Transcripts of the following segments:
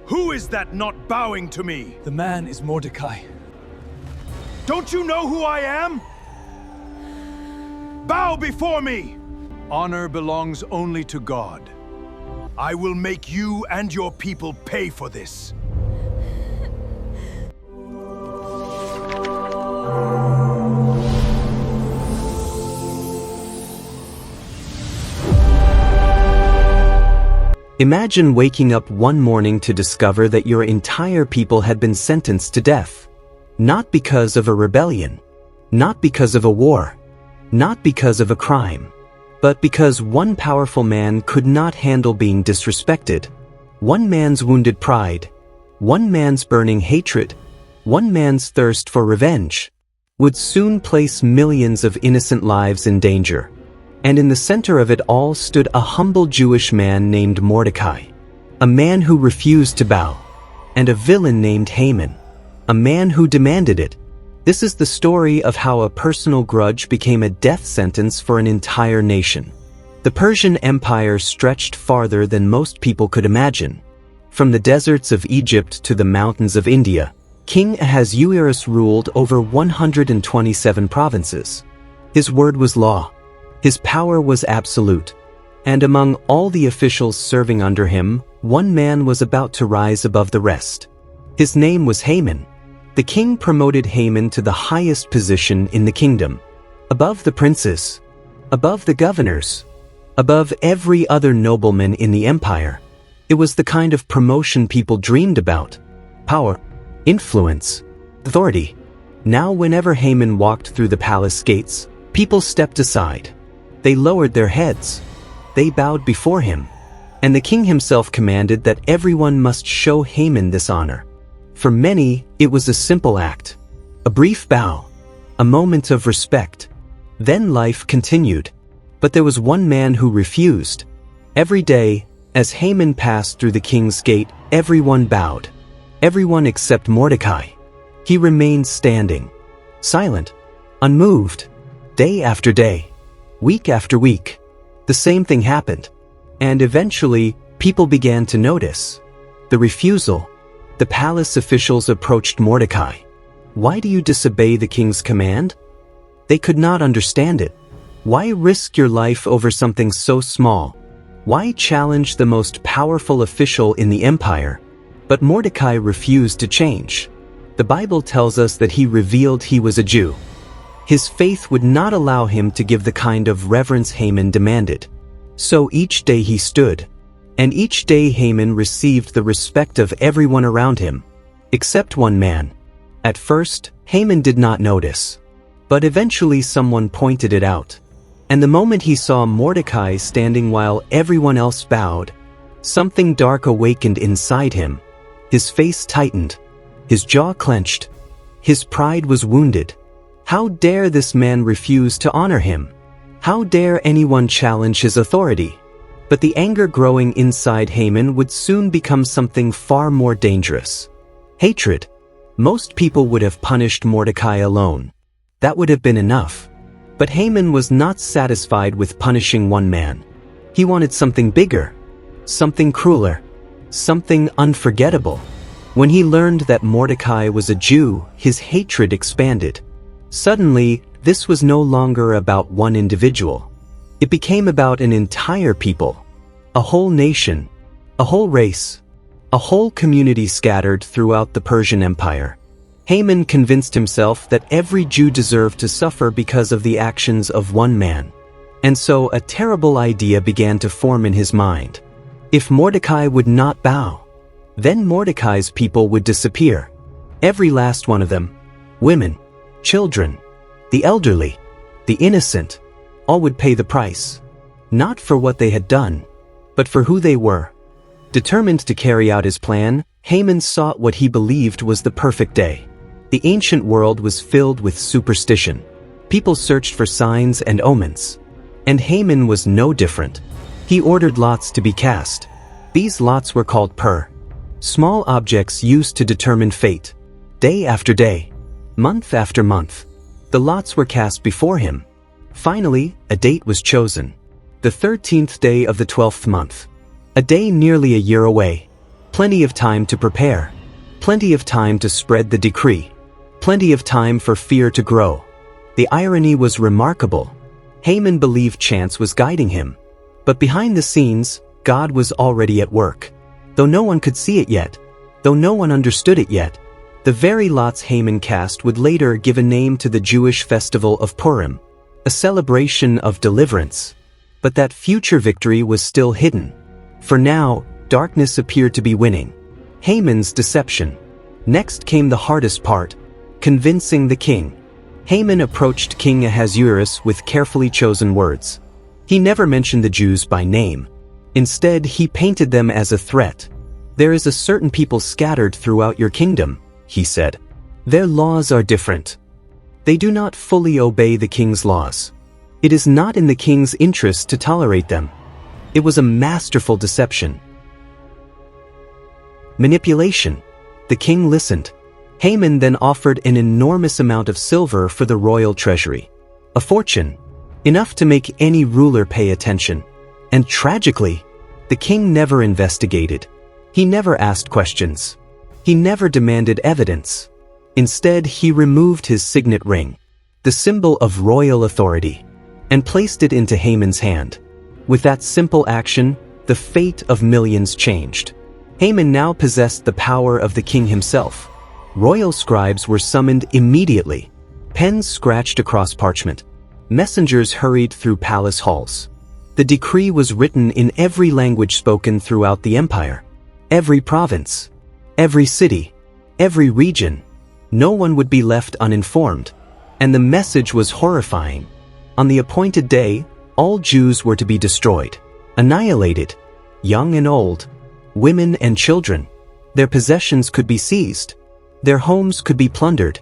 Who is that not bowing to me? The man is Mordecai. Don't you know who I am? Bow before me! Honor belongs only to God. I will make you and your people pay for this. Imagine waking up one morning to discover that your entire people had been sentenced to death. Not because of a rebellion, not because of a war, not because of a crime, but because one powerful man could not handle being disrespected. One man's wounded pride, one man's burning hatred, one man's thirst for revenge, would soon place millions of innocent lives in danger. And in the center of it all stood a humble Jewish man named Mordecai, a man who refused to bow, and a villain named Haman, a man who demanded it. This is the story of how a personal grudge became a death sentence for an entire nation. The Persian Empire stretched farther than most people could imagine. From the deserts of Egypt to the mountains of India, King Ahasuerus ruled over 127 provinces. His word was law. His power was absolute. And among all the officials serving under him, one man was about to rise above the rest. His name was Haman. The king promoted Haman to the highest position in the kingdom, above the princes, above the governors, above every other nobleman in the empire. It was the kind of promotion people dreamed about. Power, influence, authority. Now whenever Haman walked through the palace gates, people stepped aside. They lowered their heads. They bowed before him. And the king himself commanded that everyone must show Haman this honor. For many, it was a simple act. A brief bow. A moment of respect. Then life continued. But there was one man who refused. Every day, as Haman passed through the king's gate, everyone bowed. Everyone except Mordecai. He remained standing. Silent. Unmoved. Day after day. Week after week, the same thing happened. And eventually, people began to notice. The refusal. The palace officials approached Mordecai. Why do you disobey the king's command? They could not understand it. Why risk your life over something so small? Why challenge the most powerful official in the empire? But Mordecai refused to change. The Bible tells us that he revealed he was a Jew. His faith would not allow him to give the kind of reverence Haman demanded. So each day he stood, and each day Haman received the respect of everyone around him, except one man. At first, Haman did not notice, but eventually someone pointed it out. And the moment he saw Mordecai standing while everyone else bowed, something dark awakened inside him. His face tightened, his jaw clenched, his pride was wounded. How dare this man refuse to honor him? How dare anyone challenge his authority? But the anger growing inside Haman would soon become something far more dangerous. Hatred. Most people would have punished Mordecai alone. That would have been enough. But Haman was not satisfied with punishing one man. He wanted something bigger, something crueler, something unforgettable. When he learned that Mordecai was a Jew, his hatred expanded. Suddenly, this was no longer about one individual. It became about an entire people, a whole nation, a whole race, a whole community scattered throughout the Persian Empire. Haman convinced himself that every Jew deserved to suffer because of the actions of one man. And so a terrible idea began to form in his mind. If Mordecai would not bow, then Mordecai's people would disappear. Every last one of them. Women, children, the elderly, the innocent, all would pay the price. Not for what they had done, but for who they were. Determined to carry out his plan, Haman sought what he believed was the perfect day. The ancient world was filled with superstition. People searched for signs and omens. And Haman was no different. He ordered lots to be cast. These lots were called small objects used to determine fate. Day after day, month after month, the lots were cast before him. Finally, a date was chosen. The 13th day of the 12th month. A day nearly a year away. Plenty of time to prepare. Plenty of time to spread the decree. Plenty of time for fear to grow. The irony was remarkable. Haman believed chance was guiding him. But behind the scenes, God was already at work. Though no one could see it yet, though no one understood it yet, the very lots Haman cast would later give a name to the Jewish festival of Purim, a celebration of deliverance. But that future victory was still hidden. For now, darkness appeared to be winning. Haman's deception. Next came the hardest part, convincing the king. Haman approached King Ahasuerus with carefully chosen words. He never mentioned the Jews by name. Instead, he painted them as a threat. There is a certain people scattered throughout your kingdom, he said. Their laws are different. They do not fully obey the king's laws. It is not in the king's interest to tolerate them. It was a masterful deception. Manipulation. The king listened. Haman then offered an enormous amount of silver for the royal treasury. A fortune. Enough to make any ruler pay attention. And tragically, the king never investigated. He never asked questions. He never demanded evidence. Instead, he removed his signet ring, the symbol of royal authority, and placed it into Haman's hand. With that simple action, the fate of millions changed. Haman now possessed the power of the king himself. Royal scribes were summoned immediately. Pens scratched across parchment. Messengers hurried through palace halls. The decree was written in every language spoken throughout the empire. Every province, every city, every region. No one would be left uninformed. And the message was horrifying. On the appointed day, all Jews were to be destroyed, annihilated, young and old, women and children. Their possessions could be seized. Their homes could be plundered.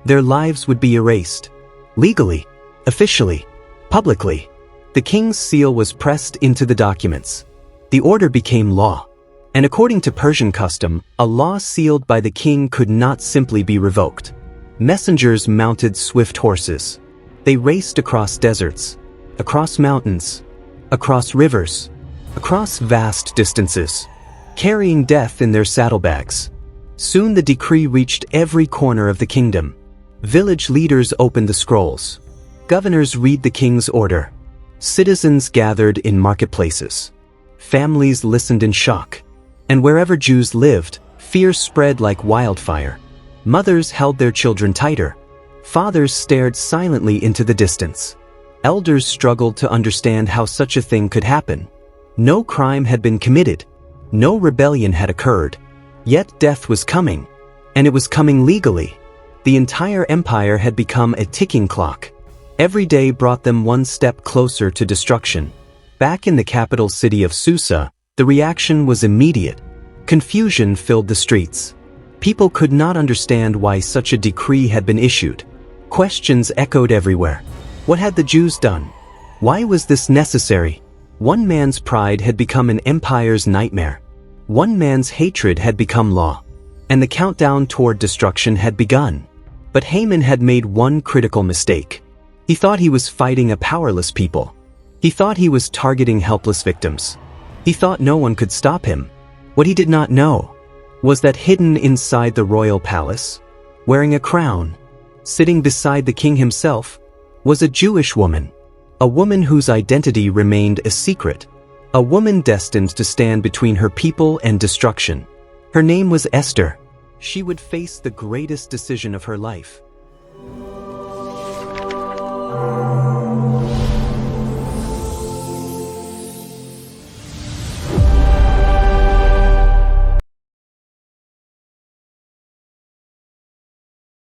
Their lives would be erased. Legally, officially, publicly. The king's seal was pressed into the documents. The order became law. And according to Persian custom, a law sealed by the king could not simply be revoked. Messengers mounted swift horses. They raced across deserts, across mountains, across rivers, across vast distances, carrying death in their saddlebags. Soon the decree reached every corner of the kingdom. Village leaders opened the scrolls. Governors read the king's order. Citizens gathered in marketplaces. Families listened in shock. And wherever Jews lived, fear spread like wildfire. Mothers held their children tighter. Fathers stared silently into the distance. Elders struggled to understand how such a thing could happen. No crime had been committed. No rebellion had occurred. Yet death was coming. And it was coming legally. The entire empire had become a ticking clock. Every day brought them one step closer to destruction. Back in the capital city of Susa, the reaction was immediate. Confusion filled the streets. People could not understand why such a decree had been issued. Questions echoed everywhere. What had the Jews done? Why was this necessary? One man's pride had become an empire's nightmare. One man's hatred had become law. And the countdown toward destruction had begun. But Haman had made one critical mistake. He thought he was fighting a powerless people. He thought he was targeting helpless victims. He thought no one could stop him. What he did not know was that hidden inside the royal palace, wearing a crown, sitting beside the king himself, was a Jewish woman. A woman whose identity remained a secret. A woman destined to stand between her people and destruction. Her name was Esther. She would face the greatest decision of her life.